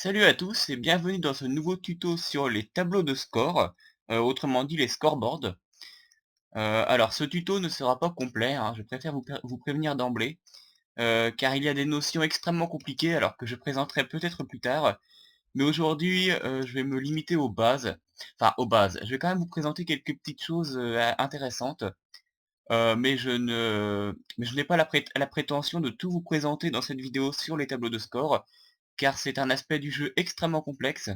Salut à tous et bienvenue dans ce nouveau tuto sur les tableaux de score, autrement dit les scoreboards. Alors ce tuto ne sera pas complet, hein, je préfère vous prévenir d'emblée, car il y a des notions extrêmement compliquées alors que je présenterai peut-être plus tard. Mais aujourd'hui, je vais me limiter aux bases. Enfin aux bases, je vais quand même vous présenter quelques petites choses, intéressantes, mais je n'ai pas la prétention de tout vous présenter dans cette vidéo sur les tableaux de score, car c'est un aspect du jeu extrêmement complexe.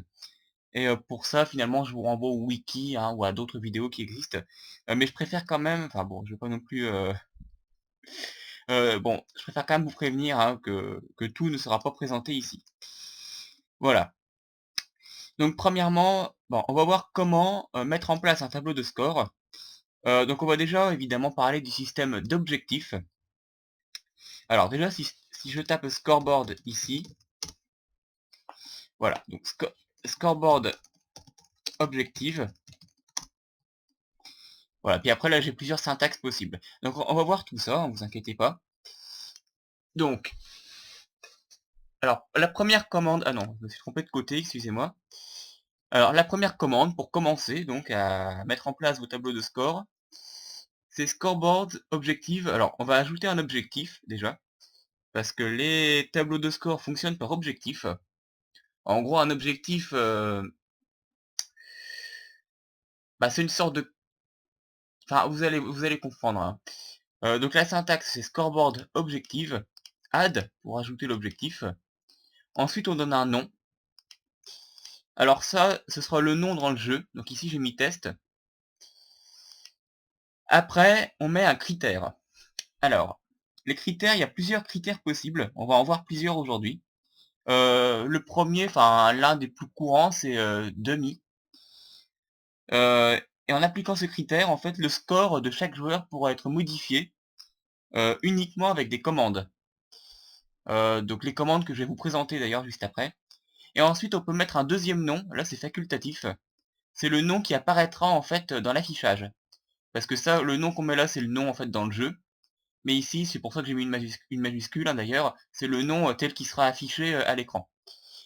Et pour ça, finalement, je vous renvoie au wiki, hein, ou à d'autres vidéos qui existent. Mais je préfère quand même enfin bon, je vais pas non plus, bon, je préfère quand même vous prévenir, hein, que tout ne sera pas présenté ici. Voilà. Donc premièrement, bon, on va voir comment, mettre en place un tableau de score. Donc on va déjà évidemment parler du système d'objectifs. Alors déjà, si je tape scoreboard ici, voilà, donc scoreboard objective. Voilà, puis après là, j'ai plusieurs syntaxes possibles. Donc on va voir tout ça, hein, vous inquiétez pas. Donc, alors la première commande ah non, je me suis trompé de côté, excusez-moi. Alors la première commande pour commencer donc à mettre en place vos tableaux de score, c'est scoreboard objective. Alors on va ajouter un objectif déjà, parce que les tableaux de score fonctionnent par objectif. En gros un objectif, bah, c'est une sorte de enfin vous allez comprendre, hein. Donc la syntaxe c'est scoreboard objective, add pour ajouter l'objectif. Ensuite on donne un nom. Alors ça, ce sera le nom dans le jeu, donc ici j'ai mis test. Après, on met un critère. Alors, les critères, il y a plusieurs critères possibles, on va en voir plusieurs aujourd'hui. Le premier, enfin l'un des plus courants, c'est, demi. Et en appliquant ce critère, en fait, le score de chaque joueur pourra être modifié, uniquement avec des commandes. Donc les commandes que je vais vous présenter d'ailleurs juste après. Et ensuite, on peut mettre un deuxième nom, là c'est facultatif. C'est le nom qui apparaîtra en fait dans l'affichage. Parce que ça, le nom qu'on met là, c'est le nom en fait dans le jeu. Mais ici, c'est pour ça que j'ai mis une majuscule, hein, d'ailleurs, c'est le nom tel qu'il sera affiché à l'écran.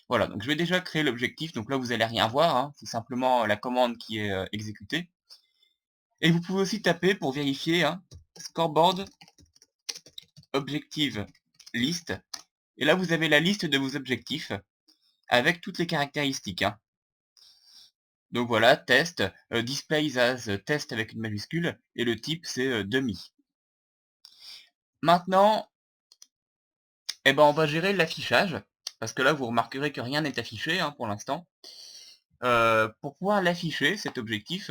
Voilà, donc je vais déjà créer l'objectif, donc là vous allez rien voir, hein, c'est simplement la commande qui est exécutée. Et vous pouvez aussi taper pour vérifier, hein, scoreboard objective list. Et là vous avez la liste de vos objectifs avec toutes les caractéristiques, hein. Donc voilà, test, displays as test avec une majuscule, et le type c'est demi. Maintenant, eh ben, on va gérer l'affichage, parce que là, vous remarquerez que rien n'est affiché, hein, pour l'instant. Pour pouvoir l'afficher, cet objectif,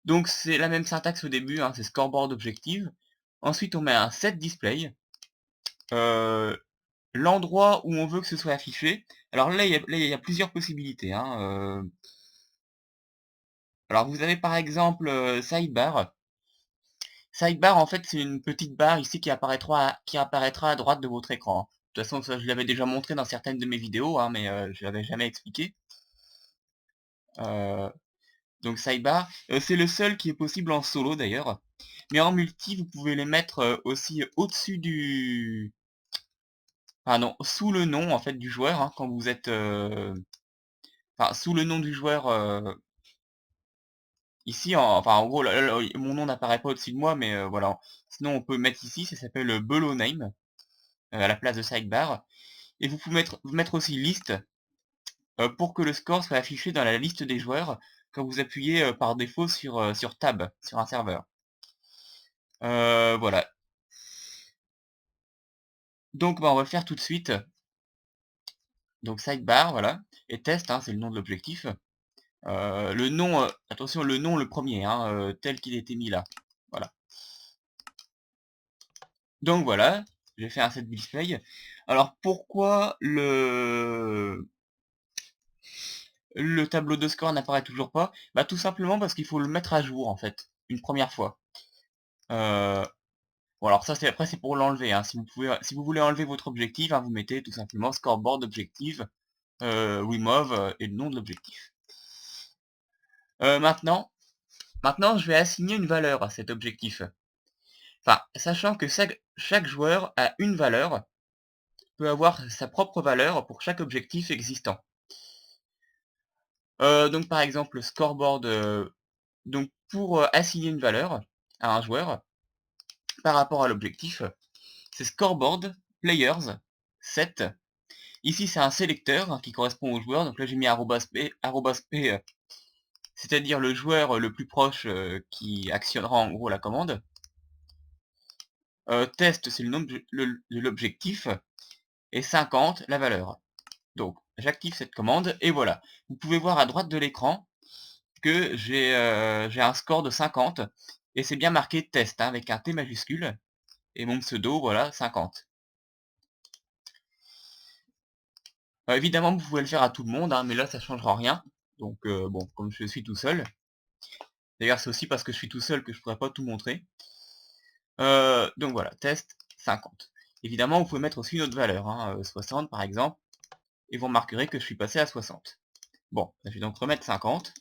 donc c'est la même syntaxe au début, hein, c'est scoreboard objective. Ensuite, on met un set display, heu, l'endroit où on veut que ce soit affiché. Alors là, il y a plusieurs possibilités, hein, alors vous avez par exemple, sidebar. Sidebar, en fait, c'est une petite barre ici qui apparaîtra à droite de votre écran, hein. De toute façon, ça je l'avais déjà montré dans certaines de mes vidéos, hein, mais je l'avais jamais expliqué. Heu, donc sidebar, c'est le seul qui est possible en solo d'ailleurs. Mais en multi, vous pouvez les mettre, aussi au-dessus du enfin non, sous le nom en fait du joueur, hein, quand vous êtes, enfin sous le nom du joueur, ici enfin en gros là, mon nom n'apparaît pas au-dessus de moi, mais voilà. Sinon on peut mettre ici, ça s'appelle, below name, à la place de sidebar. Et vous pouvez mettre aussi liste, pour que le score soit affiché dans la liste des joueurs quand vous appuyez, par défaut sur tab, sur un serveur. Voilà. Donc bah, on va le faire tout de suite. Donc sidebar, voilà, et test, hein, c'est le nom de l'objectif. Le nom, attention le nom le premier, hein, tel qu'il était mis là. Voilà. Donc voilà, j'ai fait un set display. Alors pourquoi le tableau de score n'apparaît toujours pas? Bah tout simplement parce qu'il faut le mettre à jour en fait, une première fois. Heu, bon alors ça c'est après c'est pour l'enlever, hein. Si vous voulez enlever votre objectif, hein, vous mettez tout simplement scoreboard objective, remove, et le nom de l'objectif. Maintenant je vais assigner une valeur à cet objectif. Enfin, sachant que chaque joueur a une valeur, peut avoir sa propre valeur pour chaque objectif existant. Donc par exemple, le scoreboard, donc pour, assigner une valeur à un joueur par rapport à l'objectif, c'est scoreboard players set. Ici, c'est un sélecteur hein, qui correspond au joueur. Donc là, j'ai mis @p, c'est-à-dire le joueur le plus proche qui actionnera en gros la commande. Test, c'est le nom de l'objectif. Et 50, la valeur. Donc, j'active cette commande et voilà. Vous pouvez voir à droite de l'écran que j'ai un score de 50 et c'est bien marqué test hein, avec un T majuscule et mon pseudo, voilà, 50. Évidemment, vous pouvez le faire à tout le monde, hein, mais là, ça changera rien. Donc, bon, comme je suis tout seul. D'ailleurs, c'est aussi parce que je suis tout seul que je pourrais pas tout montrer. Donc voilà, test 50. Évidemment, vous pouvez mettre aussi une autre valeur, hein, 60 par exemple, et vous remarquerez que je suis passé à 60. Bon, je vais donc remettre 50.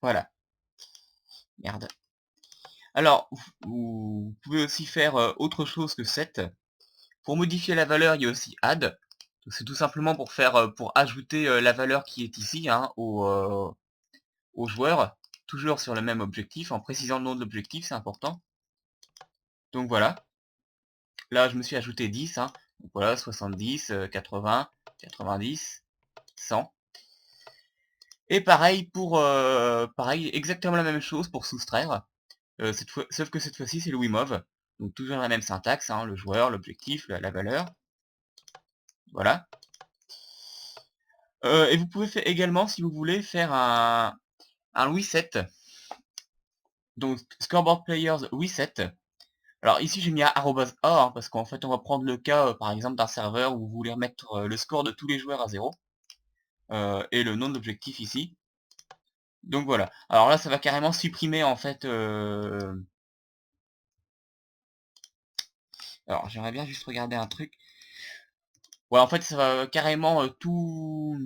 Voilà. Merde. Alors, vous pouvez aussi faire autre chose que set. Pour modifier la valeur, il y a aussi add. C'est tout simplement pour faire, pour ajouter la valeur qui est ici hein, au joueur, toujours sur le même objectif, en précisant le nom de l'objectif, c'est important. Donc voilà. Là, je me suis ajouté 10. Hein. Donc voilà, 70, 80, 90, 100. Et pareil pour, pareil, exactement la même chose pour soustraire. Sauf que cette fois-ci, c'est le Wimov. Donc toujours la même syntaxe, hein, le joueur, l'objectif, la valeur. Voilà. Et vous pouvez faire également, si vous voulez, faire un reset. Donc scoreboard players reset. Alors ici j'ai mis à @a hein, parce qu'en fait on va prendre le cas par exemple d'un serveur où vous voulez remettre le score de tous les joueurs à 0 et le nom de l'objectif ici. Donc voilà. Alors là ça va carrément supprimer en fait. Alors j'aimerais bien juste regarder un truc. Ouais en fait ça va carrément tout.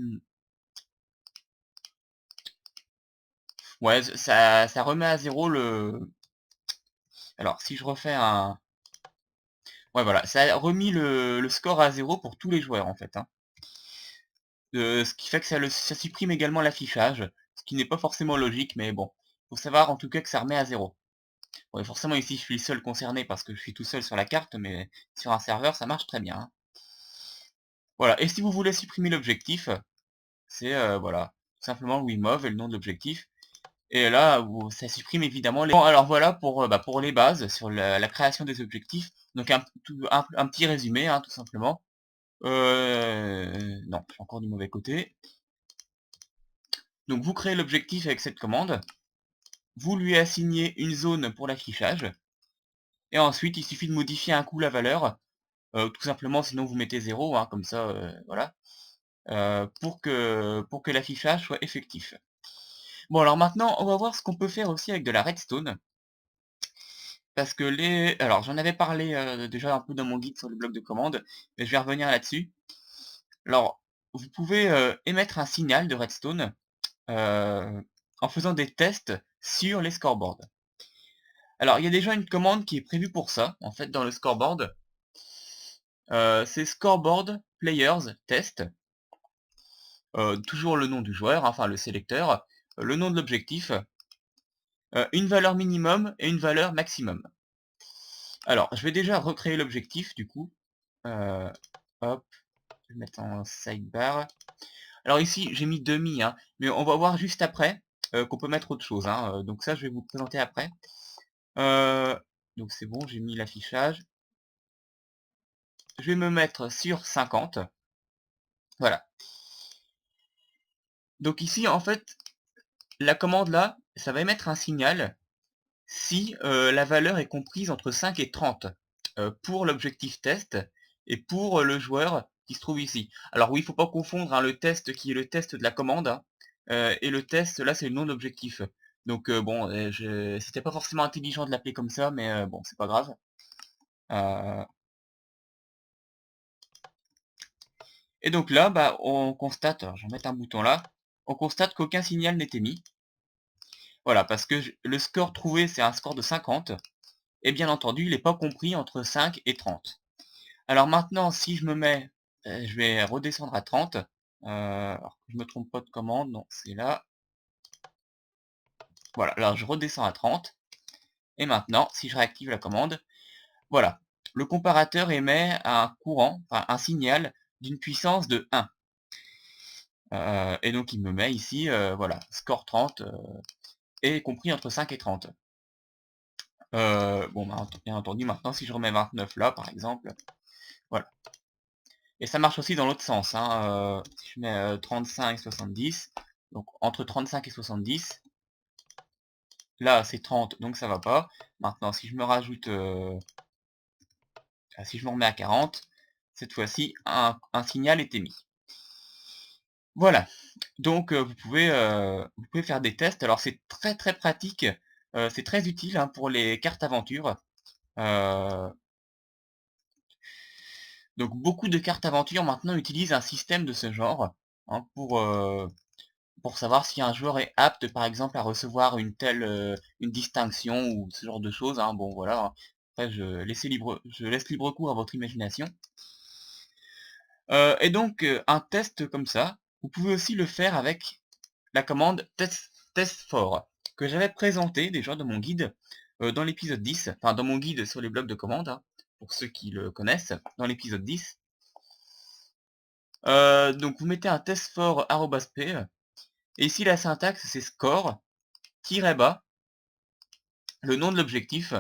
Ouais ça remet à 0 le. Alors si je refais un. Ouais voilà, ça a remis le score à 0 pour tous les joueurs en fait. Hein. Ce qui fait que ça supprime également l'affichage, ce qui n'est pas forcément logique, mais bon. Faut savoir en tout cas que ça remet à 0. Bon, et forcément ici je suis le seul concerné parce que je suis tout seul sur la carte, mais sur un serveur ça marche très bien. Hein. Voilà, et si vous voulez supprimer l'objectif, c'est voilà, simplement Wimov et le nom de l'objectif. Et là, ça supprime évidemment les... Bon, alors voilà pour les bases sur la création des objectifs. Donc un petit résumé, hein, tout simplement. Non, j'ai encore du mauvais côté. Donc vous créez l'objectif avec cette commande. Vous lui assignez une zone pour l'affichage. Et ensuite, il suffit de modifier un coup la valeur. Tout simplement, sinon vous mettez 0, hein, comme ça, voilà. Pour que l'affichage soit effectif. Bon, alors maintenant, on va voir ce qu'on peut faire aussi avec de la redstone. Parce que alors j'en avais parlé déjà un peu dans mon guide sur le bloc de commande, mais je vais revenir là-dessus. Alors, vous pouvez émettre un signal de redstone en faisant des tests sur les scoreboards. Alors, il y a déjà une commande qui est prévue pour ça, en fait, dans le scoreboard. C'est scoreboard players test. Toujours le nom du joueur, enfin le sélecteur, le nom de l'objectif, une valeur minimum et une valeur maximum. Alors, je vais déjà recréer l'objectif, du coup. Hop, je vais mettre en sidebar. Alors ici, j'ai mis demi, hein, mais on va voir juste après qu'on peut mettre autre chose. Hein, donc ça, je vais vous présenter après. Donc c'est bon, j'ai mis l'affichage. Je vais me mettre sur 50. Voilà. Donc ici, en fait, la commande là, ça va émettre un signal si la valeur est comprise entre 5 et 30 pour l'objectif test et pour le joueur qui se trouve ici. Alors oui, il ne faut pas confondre hein, le test qui est le test de la commande hein, et le test, là, c'est le nom de l'objectif. Donc bon, c'était pas forcément intelligent de l'appeler comme ça, mais bon, c'est pas grave. Et donc là, bah, on constate, alors je vais mettre un bouton là, on constate qu'aucun signal n'est émis. Voilà, parce que le score trouvé, c'est un score de 50. et bien entendu, il n'est pas compris entre 5 et 30. Alors maintenant, si je me mets, je vais redescendre à 30, alors que je me trompe pas de commande, non, c'est là. Voilà, alors je redescends à 30, et maintenant, si je réactive la commande, voilà, le comparateur émet un courant, enfin un signal d'une puissance de 1. Et donc il me met ici, voilà, score 30, est compris entre 5 et 30. Bon, bah, bien entendu, maintenant, si je remets 29 là, par exemple, voilà. Et ça marche aussi dans l'autre sens, hein, si je mets 35 et 70, donc entre 35 et 70, là c'est 30, donc ça va pas. Maintenant, si je me rajoute, si je me remets à 40, cette fois-ci, un signal est émis. Voilà, donc vous pouvez faire des tests. Alors c'est très, très pratique, c'est très utile, hein, pour les cartes aventure. Heu, donc beaucoup de cartes aventure maintenant utilisent un système de ce genre, hein, pour savoir si un joueur est apte, par exemple, à recevoir une distinction ou ce genre de choses, hein. Bon voilà, hein. Après je laisse libre cours à votre imagination. Et donc, un test comme ça, vous pouvez aussi le faire avec la commande test4 que j'avais présentée déjà dans mon guide, dans l'épisode 10, enfin dans mon guide sur les blocs de commande, hein, pour ceux qui le connaissent, dans l'épisode 10. Donc vous mettez un test4 @p, et ici la syntaxe c'est score, tiret bas, le nom de l'objectif,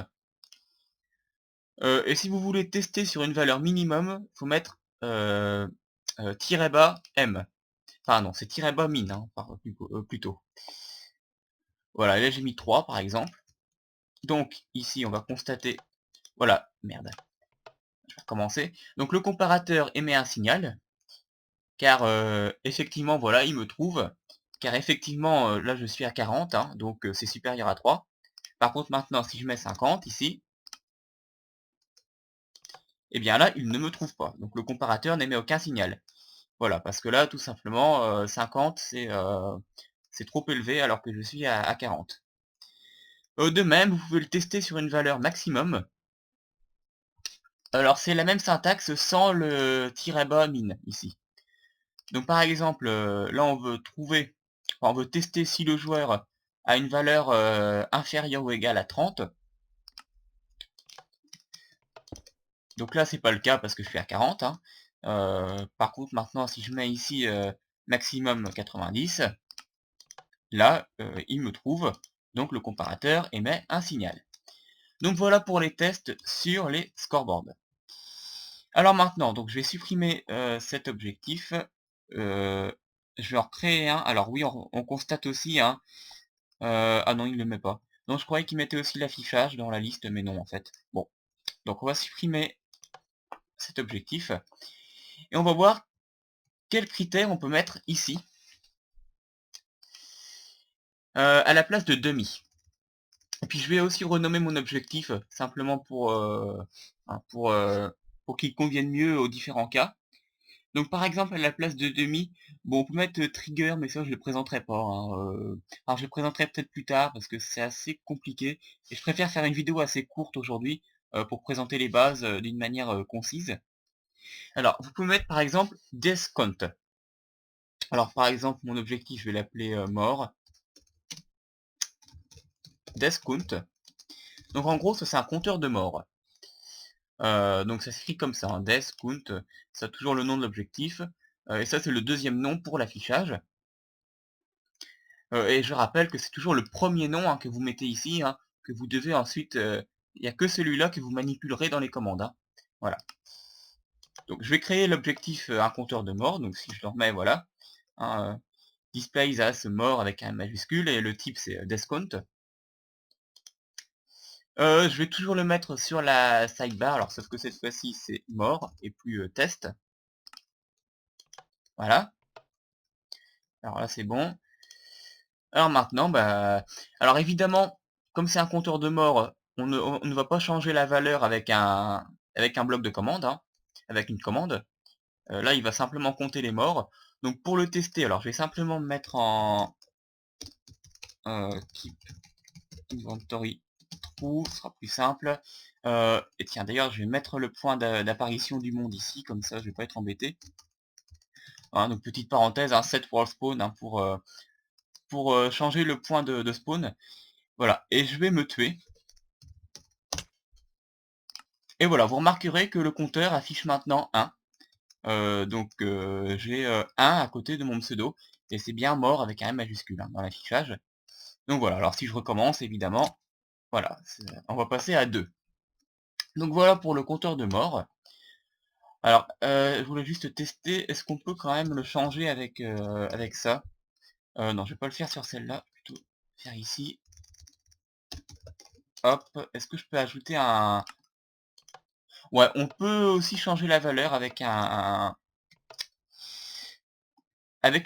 et si vous voulez tester sur une valeur minimum, faut mettre, tiret bas m. Enfin non, c'est tiret bas min, hein, plutôt. Voilà, là j'ai mis 3 par exemple. Donc ici on va constater, voilà, merde, je vais recommencer. Donc le comparateur émet un signal, car effectivement voilà, il me trouve, car effectivement là je suis à 40, hein, donc c'est supérieur à 3. Par contre maintenant si je mets 50 ici, et bien là il ne me trouve pas. Donc le comparateur n'émet aucun signal. Voilà, parce que là tout simplement 50 c'est trop élevé alors que je suis à 40. De même, vous pouvez le tester sur une valeur maximum. Alors c'est la même syntaxe sans le tiret bas min ici. Donc par exemple, là on veut tester si le joueur a une valeur inférieure ou égale à 30. Donc là c'est pas le cas parce que je suis à 40, hein. Par contre maintenant si je mets ici maximum 90, là il me trouve, donc le comparateur émet un signal. Donc voilà pour les tests sur les scoreboards. Alors maintenant, donc je vais supprimer cet objectif. euh, je vais en recréer un. Alors oui, on constate aussi, hein. Ah non, il ne le met pas. Donc je croyais qu'il mettait aussi l'affichage dans la liste, mais non en fait. Bon, donc on va supprimer cet objectif. Et on va voir quels critères on peut mettre ici, à la place de demi. Et puis je vais aussi renommer mon objectif, simplement hein, pour qu'il convienne mieux aux différents cas. Donc par exemple à la place de demi, bon on peut mettre trigger, mais ça je le présenterai pas, hein, alors je le présenterai peut-être plus tard parce que c'est assez compliqué et je préfère faire une vidéo assez courte aujourd'hui, pour présenter les bases, d'une manière, concise. Alors vous pouvez mettre par exemple death count. Alors par exemple mon objectif je vais l'appeler, mort, death count. Donc en gros ça c'est un compteur de mort. Donc ça s'écrit comme ça, hein, death count, ça a toujours le nom de l'objectif, et ça c'est le deuxième nom pour l'affichage. Et je rappelle que c'est toujours le premier nom, hein, que vous mettez ici, hein, que vous devez ensuite, il n'y a que celui-là que vous manipulerez dans les commandes, hein. Voilà. Donc je vais créer l'objectif, un compteur de mort, donc si je le remets, voilà, hein, displays as mort avec un majuscule et le type c'est, deathCount. Je vais toujours le mettre sur la sidebar, alors sauf que cette fois-ci c'est mort et plus, test. Voilà. Alors là c'est bon. Alors maintenant, bah, alors évidemment, comme c'est un compteur de mort, on ne va pas changer la valeur avec un bloc de commande, hein, avec une commande. Là, il va simplement compter les morts. Donc pour le tester, alors je vais simplement me mettre en keep inventory trou, ce sera plus simple. Et tiens, d'ailleurs, je vais mettre le point d'apparition du monde ici, comme ça je vais pas être embêté. Hein, donc petite parenthèse, hein, set world spawn, hein, pour changer le point de spawn. Voilà, et je vais me tuer. Et voilà, vous remarquerez que le compteur affiche maintenant 1. J'ai 1 à côté de mon pseudo, et c'est bien mort avec un M majuscule hein, dans l'affichage. Donc voilà, alors si je recommence, évidemment, voilà, on va passer à 2. Donc voilà pour le compteur de mort. Alors, je voulais juste tester, est-ce qu'on peut quand même le changer avec ça? Non, je vais pas le faire sur celle-là, plutôt faire ici. Hop, est-ce que je peux ajouter un... Ouais, on peut aussi changer la valeur avec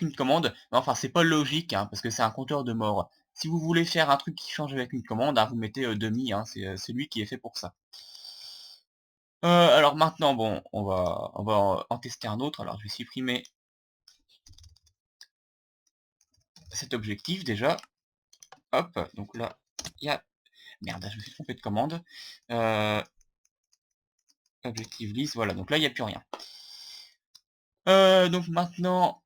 une commande. Mais enfin, c'est pas logique, hein, parce que c'est un compteur de mort. Si vous voulez faire un truc qui change avec une commande, hein, vous mettez demi, hein, c'est celui qui est fait pour ça. Alors maintenant, bon, on va en tester un autre. Alors je vais supprimer cet objectif déjà. Hop, donc là, il y a... Merde, je me suis trompé de commande. Objectif list, voilà, donc là, il n'y a plus rien. Donc maintenant,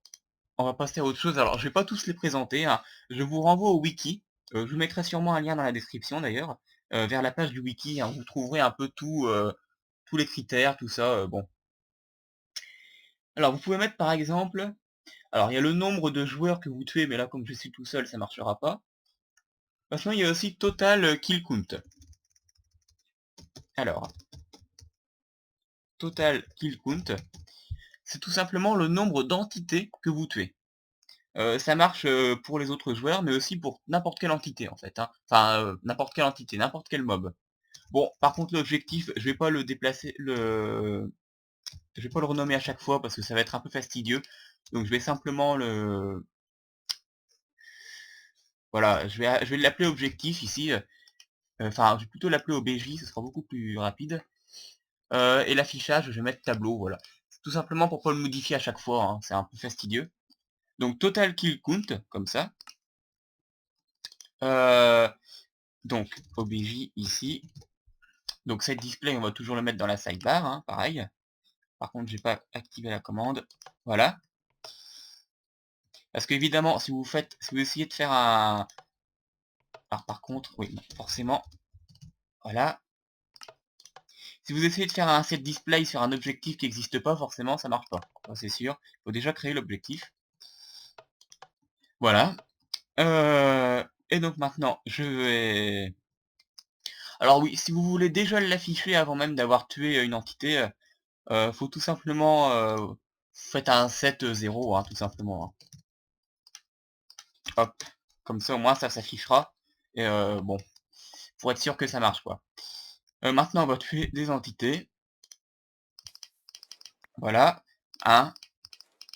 on va passer à autre chose. Alors, je vais pas tous les présenter, hein. Je vous renvoie au wiki. Je vous mettrai sûrement un lien dans la description, d'ailleurs, vers la page du wiki, hein. Vous trouverez un peu tout, tous les critères, tout ça, bon. Alors, vous pouvez mettre, par exemple... Alors, il y a le nombre de joueurs que vous tuez, mais là, comme je suis tout seul, ça marchera pas. Maintenant, il y a aussi total kill count. Alors, total kill count, c'est tout simplement le nombre d'entités que vous tuez. Ça marche pour les autres joueurs, mais aussi pour n'importe quelle entité en fait. Hein. Enfin, n'importe quelle entité, n'importe quel mob. Bon, par contre l'objectif, je vais pas le déplacer, je vais pas le renommer à chaque fois parce que ça va être un peu fastidieux. Donc je vais simplement le... Voilà, je vais l'appeler objectif ici. Enfin, je vais plutôt l'appeler OBJ, ce sera beaucoup plus rapide. Et l'affichage, je vais mettre tableau, voilà. Tout simplement pour pas le modifier à chaque fois, hein, c'est un peu fastidieux. Donc total kill count, comme ça. Donc OBJ ici. Donc set display, on va toujours le mettre dans la sidebar, hein, pareil. Par contre, j'ai pas activé la commande. Voilà. Parce qu'évidemment, si vous essayez de faire un... Alors par contre, oui, forcément, voilà. Si vous essayez de faire un set display sur un objectif qui n'existe pas, forcément, ça marche pas. C'est sûr. Il faut déjà créer l'objectif. Voilà. Et donc maintenant, je vais... Alors oui, si vous voulez déjà l'afficher avant même d'avoir tué une entité, faut tout simplement... faites un set 0, hein, tout simplement. Hein. Hop, comme ça au moins ça s'affichera. Et bon, pour être sûr que ça marche quoi. Maintenant on va tuer des entités. Voilà, 1,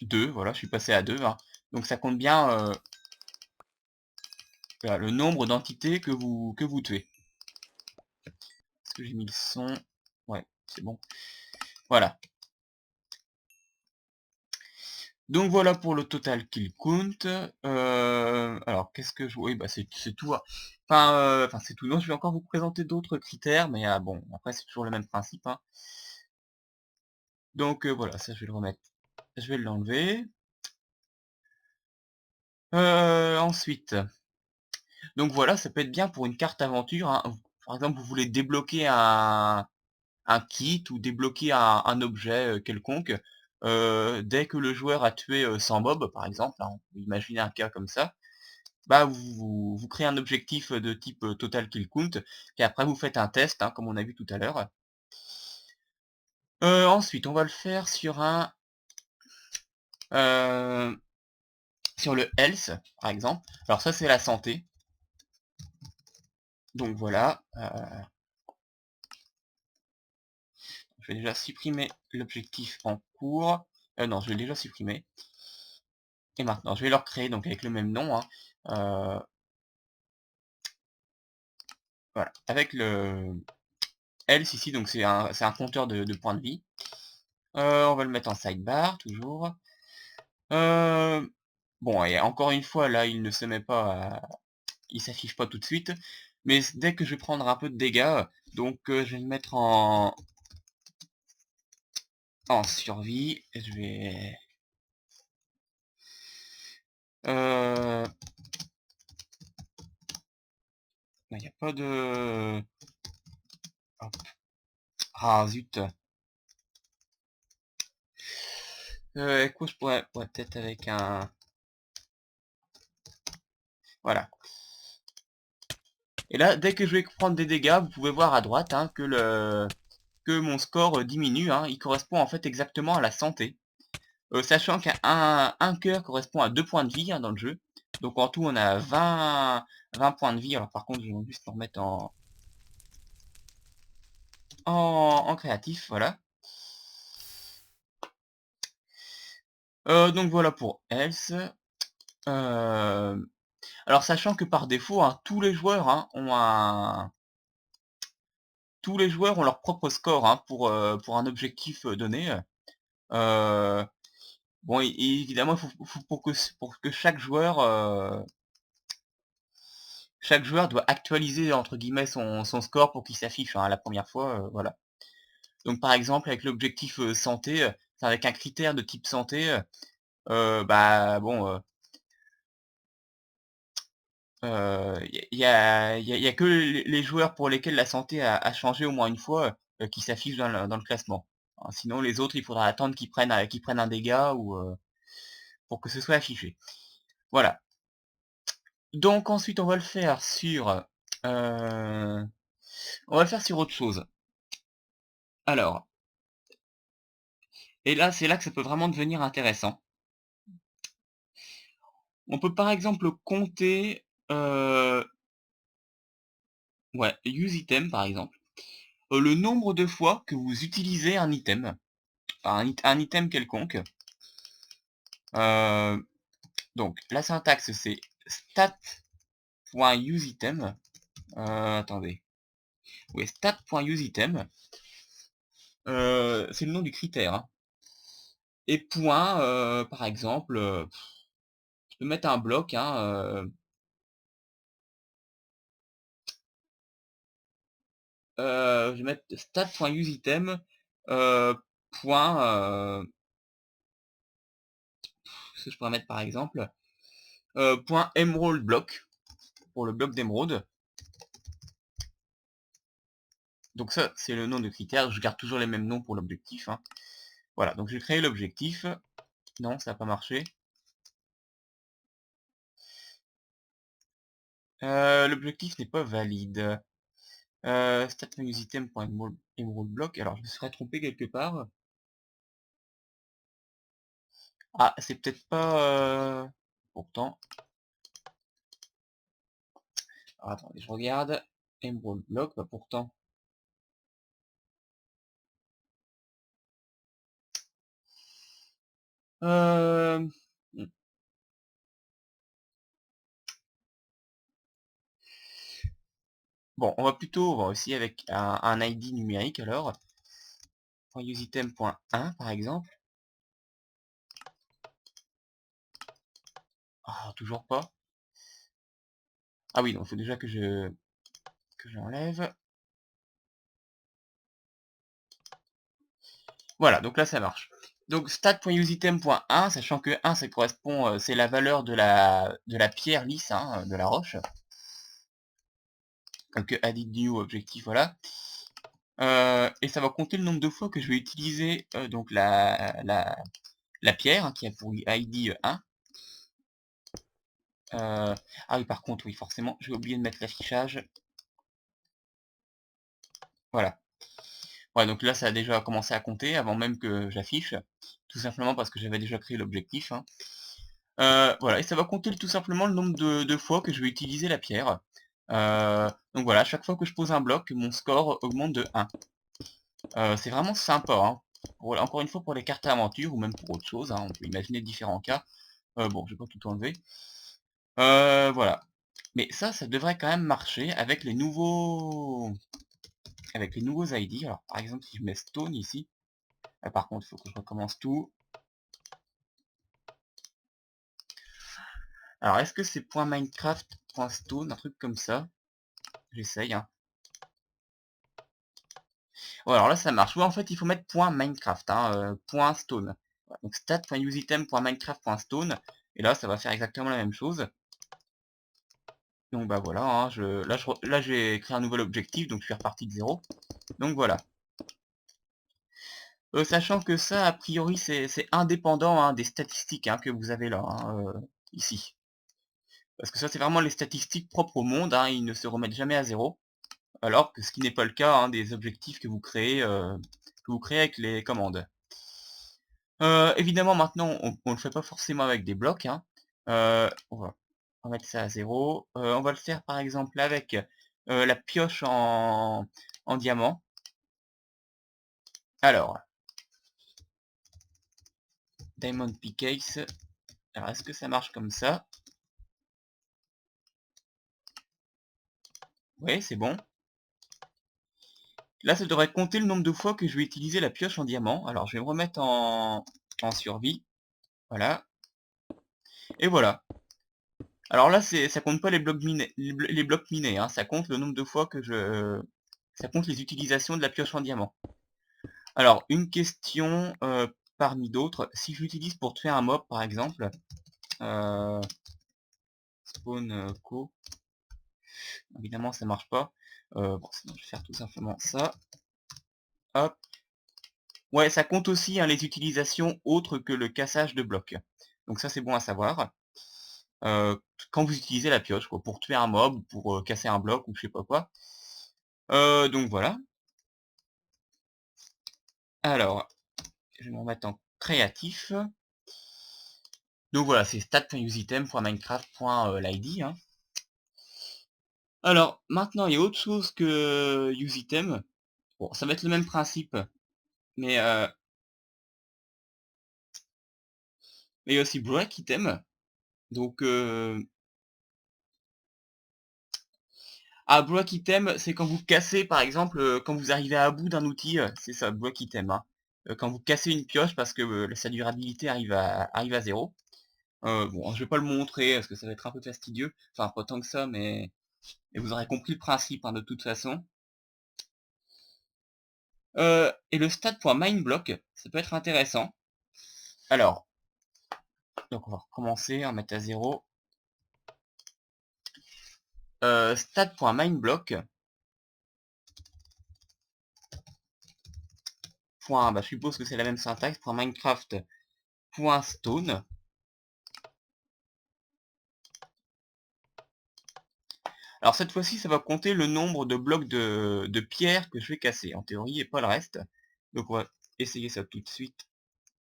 2, voilà, je suis passé à 2. Hein. Donc ça compte bien voilà, le nombre d'entités que vous tuez. Est-ce que j'ai mis le son? Ouais, c'est bon. Voilà. Donc voilà pour le total kill count. Alors qu'est-ce que je... Oui, bah c'est tout. Hein. Enfin c'est tout. Non, je vais encore vous présenter d'autres critères, mais bon, après c'est toujours le même principe. Hein. Donc voilà, ça je vais le remettre. Je vais l'enlever. Ensuite, donc voilà, ça peut être bien pour une carte aventure. Hein. Par exemple, vous voulez débloquer un kit ou débloquer un objet quelconque. Dès que le joueur a tué 100 mobs, par exemple, hein, on peut imaginer un cas comme ça, bah vous créez un objectif de type total kill count, et après vous faites un test, hein, comme on a vu tout à l'heure. Ensuite, on va le faire sur sur le health, par exemple. Alors ça, c'est la santé. Donc voilà. Je vais déjà supprimer l'objectif en cours. Non, je l'ai déjà supprimé. Et maintenant, je vais le recréer donc avec le même nom. Hein. Voilà. Avec le health ici, donc c'est un compteur de points de vie. On va le mettre en sidebar, toujours. Bon, et encore une fois, là, il ne se met pas il s'affiche pas tout de suite. Mais dès que je vais prendre un peu de dégâts, donc je vais me mettre en survie, et je vais... Il n'y a pas de... Hop. Ah zut. Quoi je pourrais peut-être avec un... Voilà. Et là, dès que je vais prendre des dégâts, vous pouvez voir à droite hein, que mon score diminue. Hein. Il correspond en fait exactement à la santé. Sachant qu'un cœur correspond à 2 points de vie hein, dans le jeu. Donc en tout, on a 20 points de vie. Alors par contre, je vais juste le remettre en créatif. Voilà. Donc voilà pour Else. Alors sachant que par défaut, hein, tous les joueurs hein, tous les joueurs ont leur propre score hein, pour un objectif donné. Euh, bon, évidemment, faut pour que chaque joueur doit actualiser entre guillemets son score pour qu'il s'affiche hein, la première fois. Voilà. Donc par exemple, avec l'objectif santé, avec un critère de type santé, bah bon, y a que les joueurs pour lesquels la santé a changé au moins une fois qui s'affichent dans le classement. Hein, sinon, les autres, il faudra attendre qu'ils prennent un dégât ou pour que ce soit affiché. Voilà. Donc ensuite, euh, on va le faire sur autre chose. Alors, et là, c'est là que ça peut vraiment devenir intéressant. On peut par exemple compter, ouais, use item par exemple, le nombre de fois que vous utilisez un item, enfin, un item quelconque. Euh, donc la syntaxe c'est stat.useItem. Attendez. Oui, stat.useItem. C'est le nom du critère. Hein. Et point, par exemple, je peux mettre un bloc. Hein, je vais mettre stat.useItem. Point. Ce que je pourrais mettre par exemple. Point emerald block pour le bloc d'émeraude. Donc ça, c'est le nom de critère. Je garde toujours les mêmes noms pour l'objectif. Hein. Voilà, donc j'ai créé l'objectif. Non, ça n'a pas marché. L'objectif n'est pas valide. Stat.useItem.emerald block. Alors, je me serais trompé quelque part. Ah, c'est peut-être pas... Pourtant... Alors, attendez, je regarde. Emerald block, bah pourtant... Euh... hmm. Bon, on va aussi avec un ID numérique alors. .useitem.1 par exemple. Ah, toujours pas. Ah oui, donc il faut déjà que j'enlève. Voilà, donc là ça marche. Donc stat.useitem.1, sachant que 1 ça correspond, c'est la valeur de la pierre lisse, hein, de la roche. Donc added new objectif, voilà. Et ça va compter le nombre de fois que je vais utiliser donc la pierre, hein, qui a pour ID 1. Ah oui, par contre, oui, forcément, j'ai oublié de mettre l'affichage. Voilà. Ouais, donc là, ça a déjà commencé à compter avant même que j'affiche. Tout simplement parce que j'avais déjà créé l'objectif. Hein. Voilà, et ça va compter tout simplement le nombre de fois que je vais utiliser la pierre. Donc voilà, chaque fois que je pose un bloc, mon score augmente de 1. C'est vraiment sympa. Hein. Encore une fois, pour les cartes à aventure ou même pour autre chose, hein, on peut imaginer différents cas. Bon, je vais pas tout enlever. Voilà. Mais ça devrait quand même marcher avec les nouveaux ID. Alors, par exemple, si je mets Stone ici, par contre, il faut que je recommence tout. Alors, est-ce que c'est .minecraft.stone, un truc comme ça? J'essaye, hein. Ouais, alors là, ça marche. Ouais, en fait, il faut mettre point .minecraft, hein, point .stone. Voilà, donc stat.useitem.minecraft.stone et là, ça va faire exactement la même chose. Donc bah voilà, hein, là j'ai créé un nouvel objectif, donc je suis reparti de 0. Donc voilà. Sachant que ça, a priori, c'est indépendant, hein, des statistiques, hein, que vous avez là, hein, ici. Parce que ça, c'est vraiment les statistiques propres au monde, hein, ils ne se remettent jamais à 0. Alors que ce qui n'est pas le cas, hein, des objectifs que vous créez avec les commandes. Évidemment, maintenant, on le fait pas forcément avec des blocs, hein. On va mettre ça à 0. On va le faire, par exemple, avec la pioche en diamant. Alors, Diamond Pickaxe. Alors, est-ce que ça marche comme ça? Oui, c'est bon. Là, ça devrait compter le nombre de fois que je vais utiliser la pioche en diamant. Alors, je vais me remettre en survie. Voilà. Et voilà. Alors là, ça compte pas les blocs minés, les blocs minés, hein. Ça compte le nombre de fois que ça compte les utilisations de la pioche en diamant. Alors, une question parmi d'autres. Si je l'utilise pour tuer un mob, par exemple, spawn co, évidemment, ça marche pas. Bon, sinon, je vais faire tout simplement ça. Hop. Ouais, ça compte aussi, hein, les utilisations autres que le cassage de blocs. Donc ça, c'est bon à savoir. Quand vous utilisez la pioche, quoi, pour tuer un mob, ou pour casser un bloc, ou je sais pas quoi. Donc voilà. Alors, je vais me remettre en créatif. Donc voilà, c'est stat.useitem.minecraft.lid, hein. Alors, maintenant, il y a autre chose que useitem. Bon, ça va être le même principe, mais il y a aussi breakitem. Donc, breakitem, c'est quand vous cassez, par exemple, quand vous arrivez à bout d'un outil, c'est ça, breakitem, hein. Quand vous cassez une pioche parce que sa durabilité arrive à 0. Bon, je vais pas le montrer parce que ça va être un peu fastidieux. Enfin, pas tant que ça, mais vous aurez compris le principe, hein, de toute façon. Et le stat.mineblock, ça peut être intéressant. Alors, donc on va recommencer, on va mettre à 0. Stat.mineblock. Bah, je suppose que c'est la même syntaxe. .minecraft.stone. Alors cette fois-ci, ça va compter le nombre de blocs de pierre que je vais casser, en théorie, et pas le reste. Donc on va essayer ça tout de suite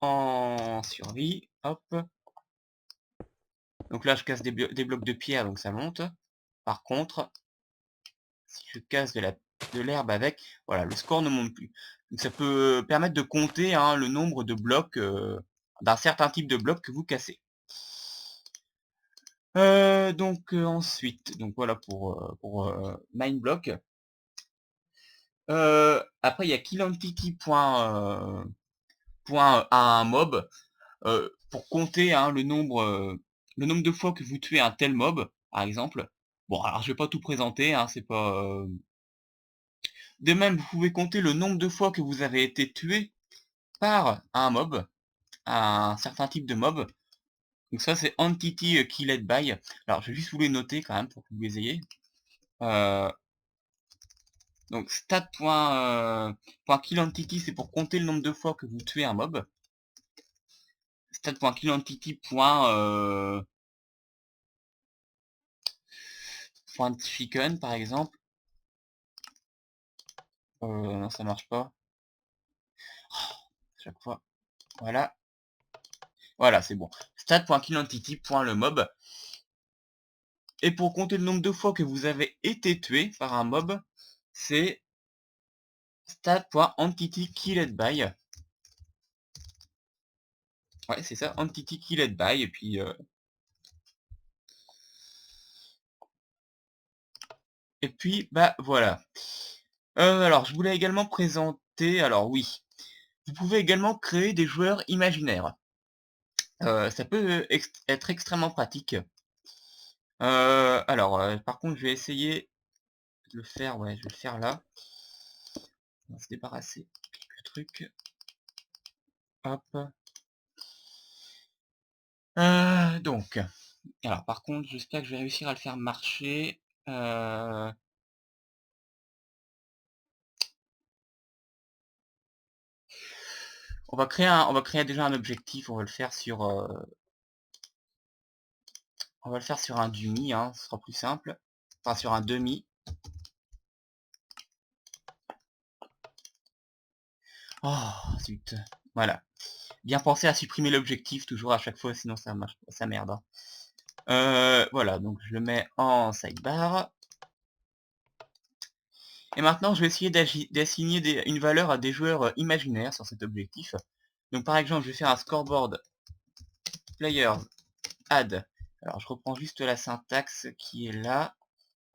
en survie. Hop. Donc là, je casse des blocs de pierre, donc ça monte. Par contre, si je casse de l'herbe avec, voilà, le score ne monte plus. Donc ça peut permettre de compter, hein, le nombre de blocs, d'un certain type de blocs que vous cassez. Donc ensuite, donc voilà pour MineBlock. Après, il y a killentity point à un mob, pour compter, hein, le nombre de fois que vous tuez un tel mob, par exemple. Bon, alors je vais pas tout présenter, hein, c'est pas... De même, vous pouvez compter le nombre de fois que vous avez été tué par un mob, un certain type de mob. Donc ça, c'est entity killed by. Alors, je vais juste vous les noter quand même pour que vous les ayez. Donc stat.killentity, c'est pour compter le nombre de fois que vous tuez un mob. Stat.killentity. Chicken, par exemple. Non, ça marche pas. Chaque fois. Voilà. Voilà, c'est bon. Stat.killentity.lemob. Et pour compter le nombre de fois que vous avez été tué par un mob, c'est stat.entityKilledBy. Ouais, c'est ça, entityKilledBy. Et puis, bah voilà. Alors, je voulais également présenter... Alors oui, vous pouvez également créer des joueurs imaginaires. Ça peut être extrêmement pratique. Par contre, je vais essayer le faire, ouais, je vais le faire là. On va se débarrasser quelques trucs. Hop. Donc, alors par contre, j'espère que je vais réussir à le faire marcher. On va créer déjà un objectif. On va le faire sur, un demi, hein, ce sera plus simple. Enfin, sur un demi. Oh, zut. Voilà. Bien penser à supprimer l'objectif toujours à chaque fois, sinon ça marche, ça merde, hein. Voilà, donc je le mets en sidebar. Et maintenant, je vais essayer d'assigner une valeur à des joueurs imaginaires sur cet objectif. Donc par exemple, je vais faire un scoreboard players add. Alors je reprends juste la syntaxe qui est là.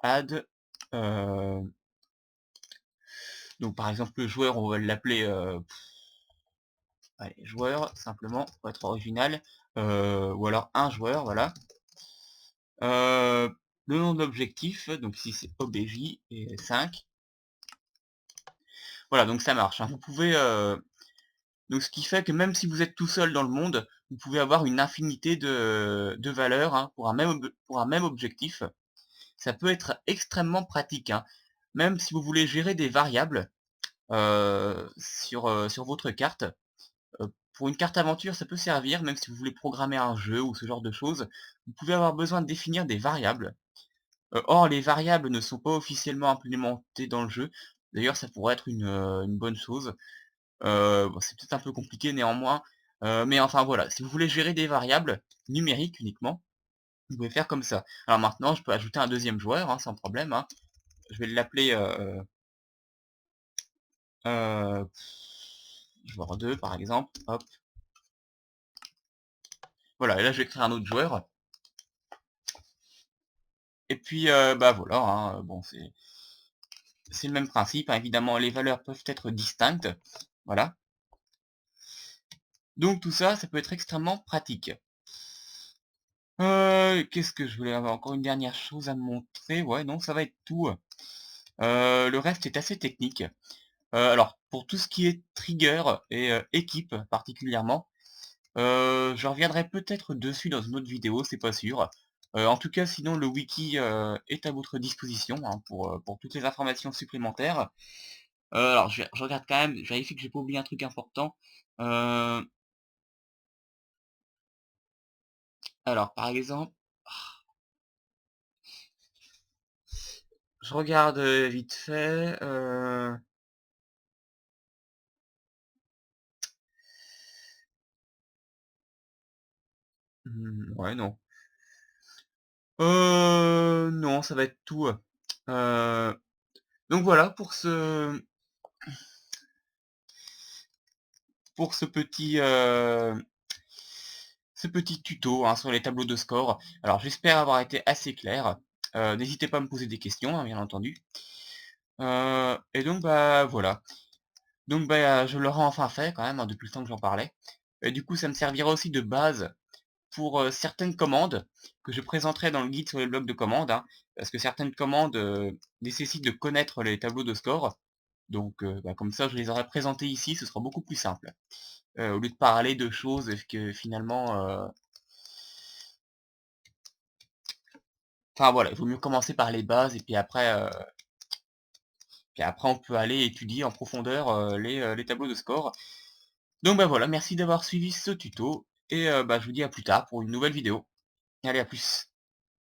Add. Donc par exemple, le joueur, on va l'appeler allez, joueur, simplement, pour être original. Ou alors un joueur, voilà. Le nom de l'objectif, donc ici c'est obj et 5. Voilà, donc ça marche, hein. Vous pouvez, donc ce qui fait que même si vous êtes tout seul dans le monde, vous pouvez avoir une infinité de valeurs, hein, pour un même objectif. Ça peut être extrêmement pratique, hein. Même si vous voulez gérer des variables sur votre carte. Pour une carte aventure, ça peut servir, même si vous voulez programmer un jeu ou ce genre de choses. Vous pouvez avoir besoin de définir des variables. Or, les variables ne sont pas officiellement implémentées dans le jeu. D'ailleurs, ça pourrait être une bonne chose. Bon, c'est peut-être un peu compliqué néanmoins, mais enfin voilà, si vous voulez gérer des variables numériques uniquement, vous pouvez faire comme ça. Alors maintenant, je peux ajouter un deuxième joueur, hein, sans problème, hein. Je vais l'appeler joueur 2 par exemple, hop. Voilà, et là je vais créer un autre joueur. Et puis bah voilà, hein, bon c'est le même principe, hein. Évidemment les valeurs peuvent être distinctes, voilà. Donc tout ça, ça peut être extrêmement pratique. Qu'est-ce que je voulais avoir? Encore une dernière chose à montrer. Ouais, non, ça va être tout. Le reste est assez technique. Alors, pour tout ce qui est trigger et équipe particulièrement, je reviendrai peut-être dessus dans une autre vidéo, c'est pas sûr. En tout cas, sinon le wiki est à votre disposition, hein, pour toutes les informations supplémentaires. Alors, je regarde quand même, je vérifie que j'ai pas oublié un truc important. Heu, alors, par exemple, je regarde vite fait. Ouais, non. Non, ça va être tout. Donc voilà pour ce petit tuto, hein, sur les tableaux de score. Alors j'espère avoir été assez clair. N'hésitez pas à me poser des questions, hein, bien entendu. Et donc bah voilà. Donc bah je l'aurai enfin fait quand même, hein, depuis le temps que j'en parlais. Et du coup ça me servira aussi de base pour certaines commandes que je présenterai dans le guide sur les blocs de commandes, hein, parce que certaines commandes nécessitent de connaître les tableaux de score. Donc bah, comme ça je les aurai présentés ici, ce sera beaucoup plus simple. Au lieu de parler de choses que finalement enfin voilà, il vaut mieux commencer par les bases et puis après on peut aller étudier en profondeur les tableaux de score. Donc bah voilà, merci d'avoir suivi ce tuto et bah, je vous dis à plus tard pour une nouvelle vidéo. Allez, à plus.